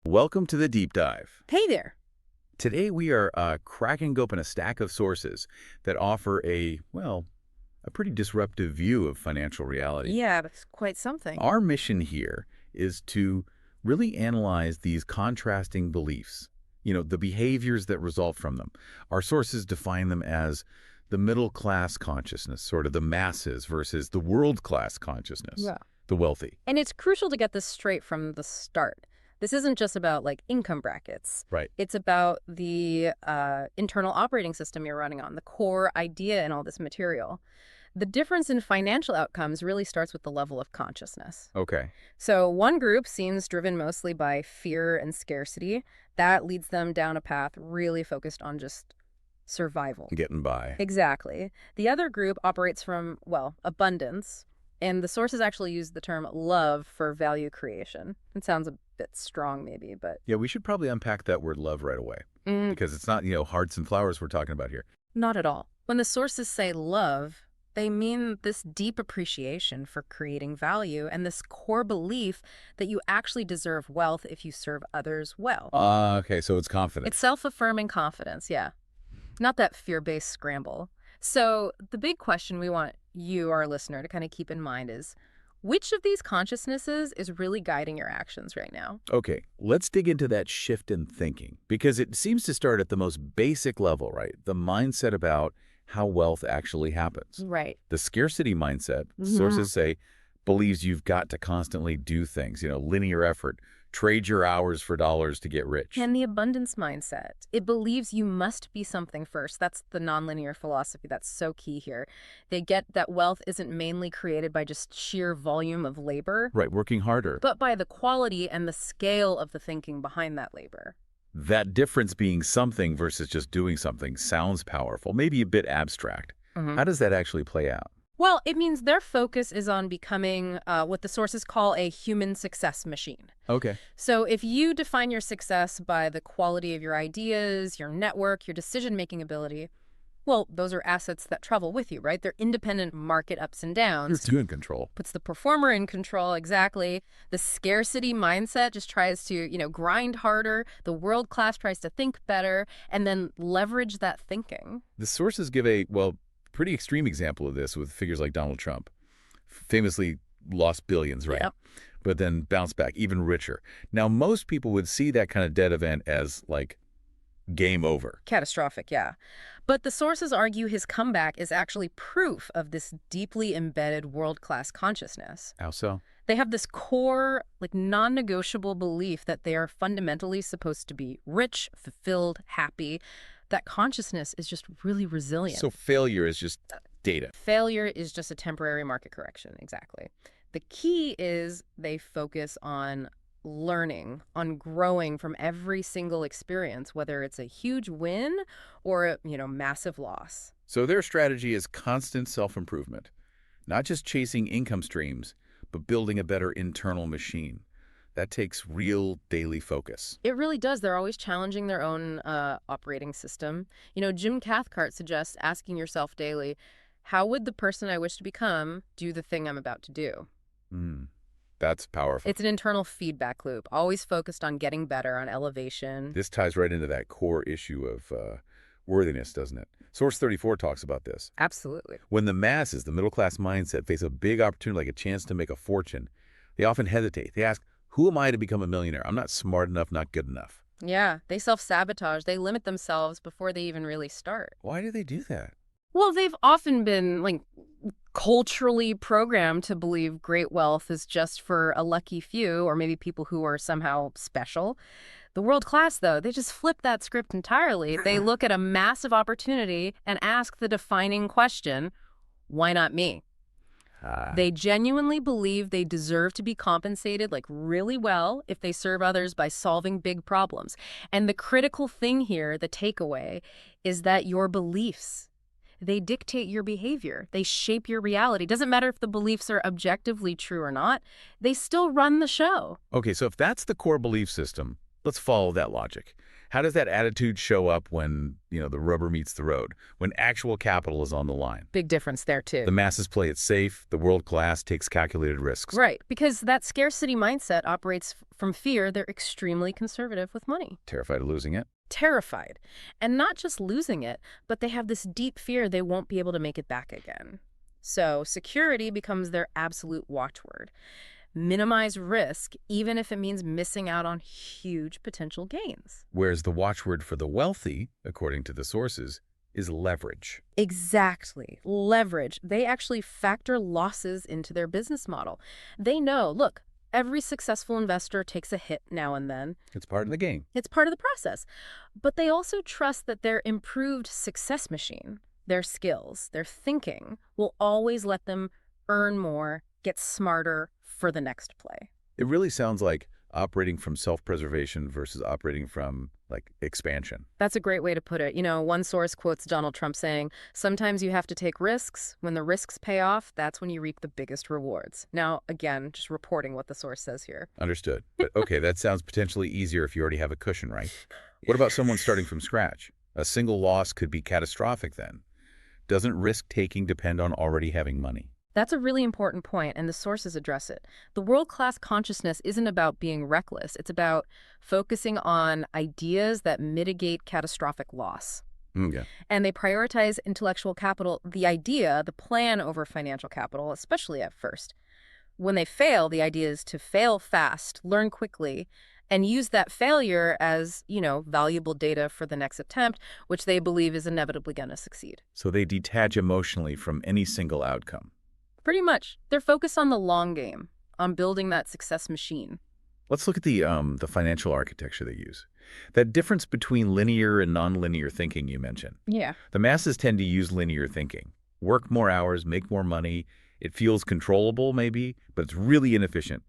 Welcome to the deep dive. Hey there. Today we are cracking open a stack of sources that offer a pretty disruptive view of financial reality. Yeah, that's quite something. Our mission here is to really analyze these contrasting beliefs, the behaviors that result from them. Our sources define them as the middle-class consciousness, sort of the masses versus the world-class consciousness, Yeah. the wealthy. And it's crucial to get this straight from the start. This isn't just about income brackets. Right. It's about the internal operating system you're running on, the core idea in all this material. The difference in financial outcomes really starts with the level of consciousness. Okay. So one group seems driven mostly by fear and scarcity. That leads them down a path really focused on just survival. Getting by. Exactly. The other group operates from, abundance. And the sources actually use the term love for value creation. It sounds a bit strong maybe, but Yeah, we should probably unpack that word love right away because it's not, hearts and flowers we're talking about here. not at all. When the sources say love, they mean this deep appreciation for creating value and this core belief that you actually deserve wealth if you serve others well. Okay, so it's confidence. It's self-affirming confidence, yeah. Not that fear-based scramble. So the big question we want you, our listener, to kind of keep in mind is, which of these consciousnesses is really guiding your actions right now? Okay, let's dig into that shift in thinking because it seems to start at the most basic level, right? The mindset about how wealth actually happens. Right. The scarcity mindset, sources say, believes you've got to constantly do things, linear effort, trade your hours for dollars to get rich. And the abundance mindset. It believes you must be something first. That's the nonlinear philosophy that's so key here. They get that wealth isn't mainly created by just sheer volume of labor, Right, working harder. but by the quality and the scale of the thinking behind that labor. That difference being something versus just doing something sounds powerful, maybe a bit abstract. How does that actually play out? Well, it means their focus is on becoming what the sources call a human success machine. Okay. So if you define your success by the quality of your ideas, your network, your decision-making ability, well, those are assets that travel with you, right? They're independent market ups and downs. You're in control. Puts the performer in control, exactly. The scarcity mindset just tries to, grind harder. The world class tries to think better and then leverage that thinking. The sources give a, pretty extreme example of this with figures like Donald Trump. Famously lost billions, right? Yep. But then bounced back even richer. Now, most people would see that kind of dead event as, game over. Catastrophic, yeah. But the sources argue his comeback is actually proof of this deeply embedded world-class consciousness. How so? They have this core, non-negotiable belief that they are fundamentally supposed to be rich, fulfilled, happy. That consciousness is just really resilient. So failure is just data. Failure is just a temporary market correction, exactly. The key is they focus on learning, on growing from every single experience, whether it's a huge win or a, massive loss. So their strategy is constant self-improvement, not just chasing income streams, but building a better internal machine. That takes real daily focus. It really does. They're always challenging their own operating system. Jim Cathcart suggests asking yourself daily, how would the person I wish to become do the thing I'm about to do? That's powerful. It's an internal feedback loop, always focused on getting better, on elevation. This ties right into that core issue of worthiness, doesn't it? Source 34 talks about this. Absolutely. When the masses, the middle-class mindset, face a big opportunity like a chance to make a fortune, they often hesitate. They ask, who am I to become a millionaire? I'm not smart enough, not good enough. Yeah, they self-sabotage. They limit themselves before they even really start. Why do they do that? Well, they've often been, culturally programmed to believe great wealth is just for a lucky few or maybe people who are somehow special. The world class, though, they just flip that script entirely. They look at a massive opportunity and ask the defining question, why not me? They genuinely believe they deserve to be compensated really well if they serve others by solving big problems. And the critical thing here, the takeaway, is that your beliefs, they dictate your behavior. They shape your reality. Doesn't matter if the beliefs are objectively true or not. They still run the show. Okay, so if that's the core belief system, Let's follow that logic. How does that attitude show up when, the rubber meets the road, when actual capital is on the line? Big difference there, too. The masses play it safe, the world class takes calculated risks. Right, because that scarcity mindset operates from fear. They're extremely conservative with money. Terrified of losing it? Terrified. And not just losing it, but they have this deep fear they won't be able to make it back again. So security becomes their absolute watchword. Minimize risk, even if it means missing out on huge potential gains. Whereas the watchword for the wealthy, according to the sources, is leverage. Exactly. Leverage. They actually factor losses into their business model. They know, look, every successful investor takes a hit now and then. It's part of the game. It's part of the process. But they also trust that their improved success machine, their skills, their thinking, will always let them earn more, get smarter for the next play. It really sounds like operating from self-preservation versus operating from, expansion. That's a great way to put it. One source quotes Donald Trump saying, "Sometimes you have to take risks. When the risks pay off, that's when you reap the biggest rewards." Now, again, just reporting what the source says here. Understood. But okay, that sounds potentially easier if you already have a cushion, right? What about someone starting from scratch? A single loss could be catastrophic then. Doesn't risk-taking depend on already having money? That's a really important point, and the sources address it. The world-class consciousness isn't about being reckless. It's about focusing on ideas that mitigate catastrophic loss. Yeah. And they prioritize intellectual capital, the idea, the plan over financial capital, especially at first. When they fail, the idea is to fail fast, learn quickly, and use that failure as, valuable data for the next attempt, which they believe is inevitably going to succeed. So they detach emotionally from any single outcome. Pretty much. They're focused on the long game, on building that success machine. Let's look at the financial architecture they use. That difference between linear and nonlinear thinking you mentioned. Yeah. The masses tend to use linear thinking. Work more hours, make more money. It feels controllable, maybe, but it's really inefficient.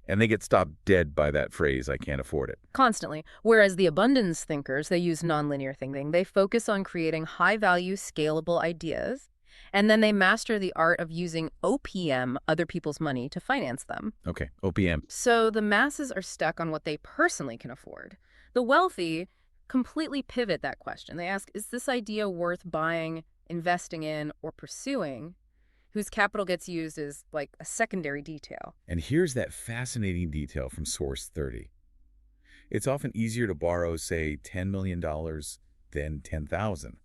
And they get stopped dead by that phrase, "I can't afford it." Constantly. Whereas the abundance thinkers, they use nonlinear thinking. They focus on creating high-value, scalable ideas. And then they master the art of using OPM, other people's money, to finance them. Okay, OPM. So the masses are stuck on what they personally can afford. The wealthy completely pivot that question. They ask, is this idea worth buying, investing in, or pursuing? Whose capital gets used is like a secondary detail. And here's that fascinating detail from Source 30. It's often easier to borrow, say, $10 million than $10,000.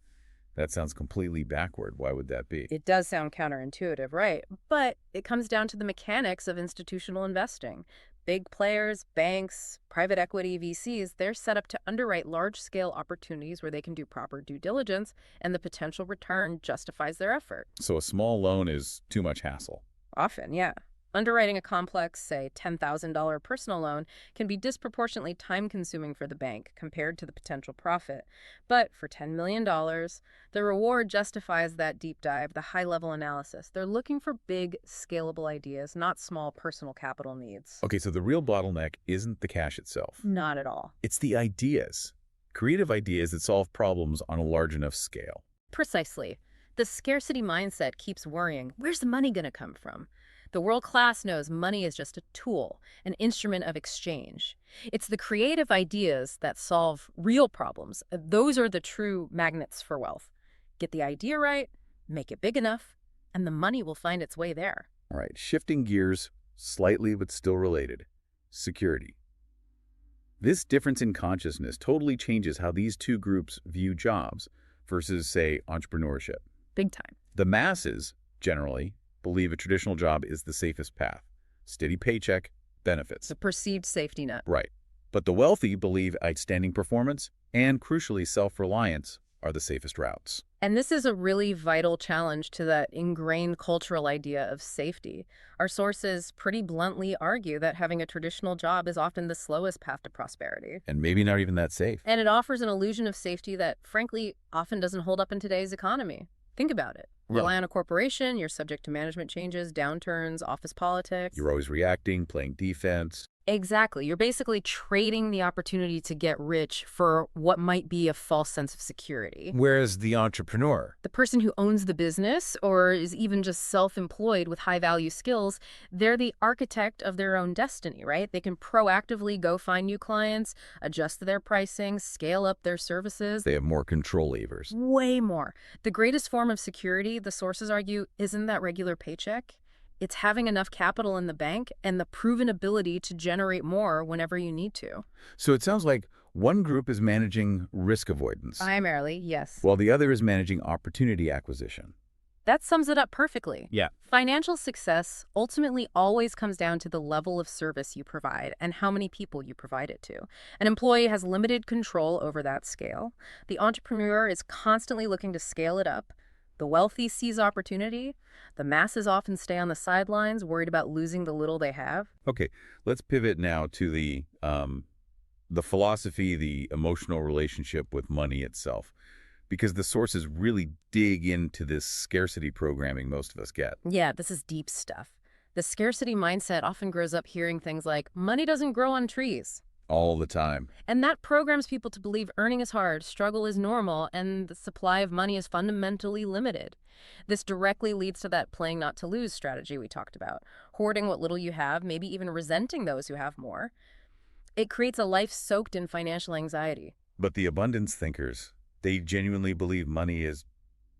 That sounds completely backward. Why would that be? It does sound counterintuitive, right? But it comes down to the mechanics of institutional investing. Big players, banks, private equity, VCs, they're set up to underwrite large-scale opportunities where they can do proper due diligence, and the potential return justifies their effort. So a small loan is too much hassle. Often, yeah. Underwriting a complex, say, $10,000 personal loan can be disproportionately time-consuming for the bank compared to the potential profit. But for $10 million, the reward justifies that deep dive, the high-level analysis. They're looking for big, scalable ideas, not small personal capital needs. Okay, so the real bottleneck isn't the cash itself. Not at all. It's the ideas. Creative ideas that solve problems on a large enough scale. Precisely. The scarcity mindset keeps worrying. Where's the money going to come from? The world class knows money is just a tool, an instrument of exchange. It's the creative ideas that solve real problems. Those are the true magnets for wealth. Get the idea right, make it big enough, and the money will find its way there. All right, shifting gears, slightly but still related. Security. This difference in consciousness totally changes how these two groups view jobs versus, say, entrepreneurship. Big time. The masses, generally, believe a traditional job is the safest path. Steady paycheck, benefits. It's a perceived safety net. Right. But the wealthy believe outstanding performance and, crucially, self-reliance are the safest routes. And this is a really vital challenge to that ingrained cultural idea of safety. Our sources pretty bluntly argue that having a traditional job is often the slowest path to prosperity. And maybe not even that safe. And it offers an illusion of safety that, frankly, often doesn't hold up in today's economy. Think about it. Rely on a corporation, you're subject to management changes, downturns, office politics. You're always reacting, playing defense. Exactly. You're basically trading the opportunity to get rich for what might be a false sense of security. Whereas the entrepreneur, The person who owns the business or is even just self-employed with high-value skills, they're the architect of their own destiny, right? They can proactively go find new clients, adjust their pricing, scale up their services. they have more control levers. Way more. The greatest form of security, the sources argue, isn't that regular paycheck. It's having enough capital in the bank and the proven ability to generate more whenever you need to. So it sounds like one group is managing risk avoidance, Primarily, yes. while the other is managing opportunity acquisition. That sums it up perfectly. Yeah. Financial success ultimately always comes down to the level of service you provide and how many people you provide it to. An employee has limited control over that scale. The entrepreneur is constantly looking to scale it up. The wealthy seize opportunity. The masses often stay on the sidelines, worried about losing the little they have. Okay, let's pivot now to the philosophy, the emotional relationship with money itself, because the sources really dig into this scarcity programming most of us get. Yeah, this is deep stuff. The scarcity mindset often grows up hearing things like, money doesn't grow on trees. All the time. And that programs people to believe earning is hard, struggle is normal, and the supply of money is fundamentally limited. This directly leads to that playing not to lose strategy we talked about, hoarding what little you have, maybe even resenting those who have more. It creates a life soaked in financial anxiety. But the abundance thinkers, they genuinely believe money is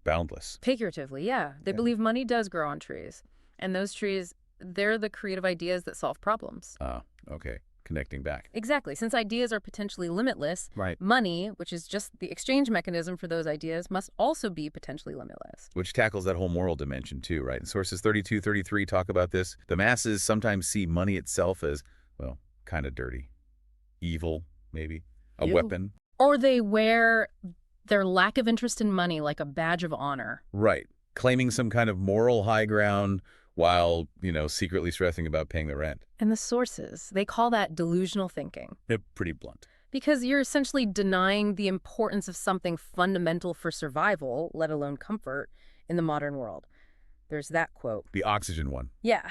boundless. Figuratively, yeah. They Yeah. believe money does grow on trees. And those trees, they're the creative ideas that solve problems. Ah, okay. Connecting back. Exactly. Since ideas are potentially limitless, Right. money, which is just the exchange mechanism for those ideas, must also be potentially limitless. Which tackles that whole moral dimension too, right? And sources 32, 33 talk about this. The masses sometimes see money itself as, well, kind of dirty. Evil, maybe. A Ew. weapon. Or they wear their lack of interest in money like a badge of honor. Right. Claiming some kind of moral high ground while, secretly stressing about paying the rent. And the sources, they call that delusional thinking. They're pretty blunt. Because you're essentially denying the importance of something fundamental for survival, let alone comfort, in the modern world. There's that quote. The oxygen one. Yeah,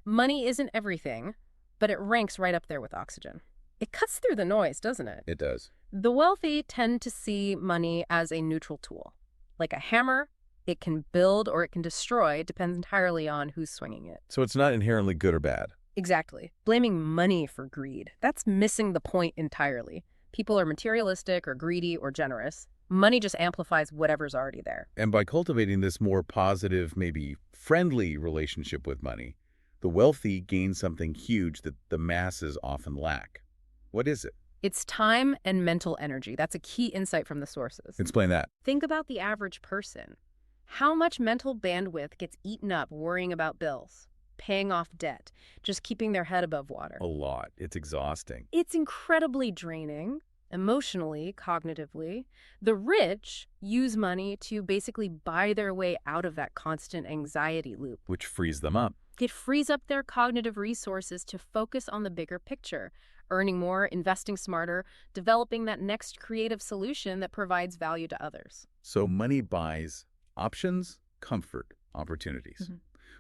money isn't everything, but it ranks right up there with oxygen. It cuts through the noise, doesn't it? It does. The wealthy tend to see money as a neutral tool. Like a hammer, it can build or it can destroy, it depends entirely on who's swinging it. So it's not inherently good or bad. Exactly. Blaming money for greed, that's missing the point entirely. People are materialistic or greedy or generous. Money just amplifies whatever's already there. And by cultivating this more positive, maybe friendly relationship with money, the wealthy gain something huge that the masses often lack. What is it? It's time and mental energy. That's a key insight from the sources. Explain that. Think about the average person. How much mental bandwidth gets eaten up worrying about bills, paying off debt, just keeping their head above water? A lot. It's exhausting. It's incredibly draining, emotionally, cognitively. The rich use money to basically buy their way out of that constant anxiety loop. Which frees them up. It frees up their cognitive resources to focus on the bigger picture, earning more, investing smarter, developing that next creative solution that provides value to others. So money buys options, comfort, opportunities,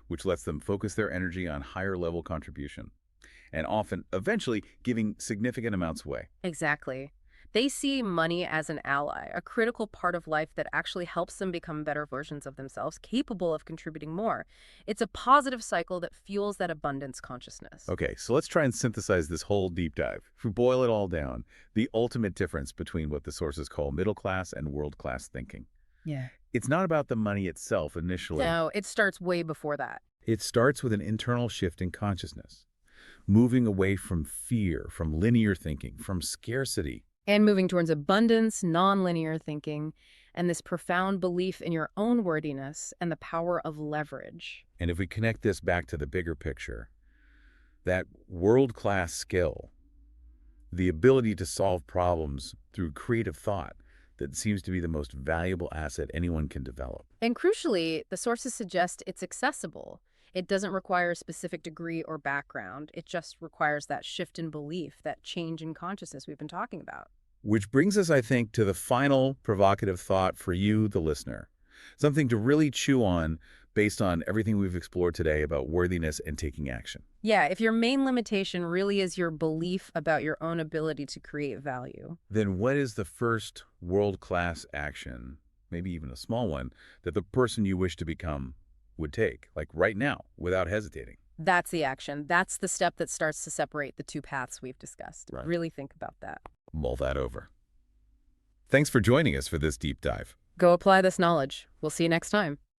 which lets them focus their energy on higher level contribution and often, eventually, giving significant amounts away. Exactly. They see money as an ally, a critical part of life that actually helps them become better versions of themselves, capable of contributing more. It's a positive cycle that fuels that abundance consciousness. Okay, so let's try and synthesize this whole deep dive. If we boil it all down, the ultimate difference between what the sources call middle class and world class thinking. Yeah. It's not about the money itself initially. No, it starts way before that. It starts with an internal shift in consciousness, moving away from fear, from linear thinking, from scarcity. And moving towards abundance, nonlinear thinking, and this profound belief in your own worthiness and the power of leverage. And if we connect this back to the bigger picture, that world-class skill, the ability to solve problems through creative thought, that seems to be the most valuable asset anyone can develop. And crucially, the sources suggest it's accessible. It doesn't require a specific degree or background. It just requires that shift in belief, that change in consciousness we've been talking about. Which brings us, I think, to the final provocative thought for you, the listener. Something to really chew on based on everything we've explored today about worthiness and taking action. Yeah, if your main limitation really is your belief about your own ability to create value. Then what is the first world-class action, maybe even a small one, that the person you wish to become would take, like right now, without hesitating? That's the action. That's the step that starts to separate the two paths we've discussed. Right. Really think about that. Mull that over. Thanks for joining us for this deep dive. Go apply this knowledge. We'll see you next time.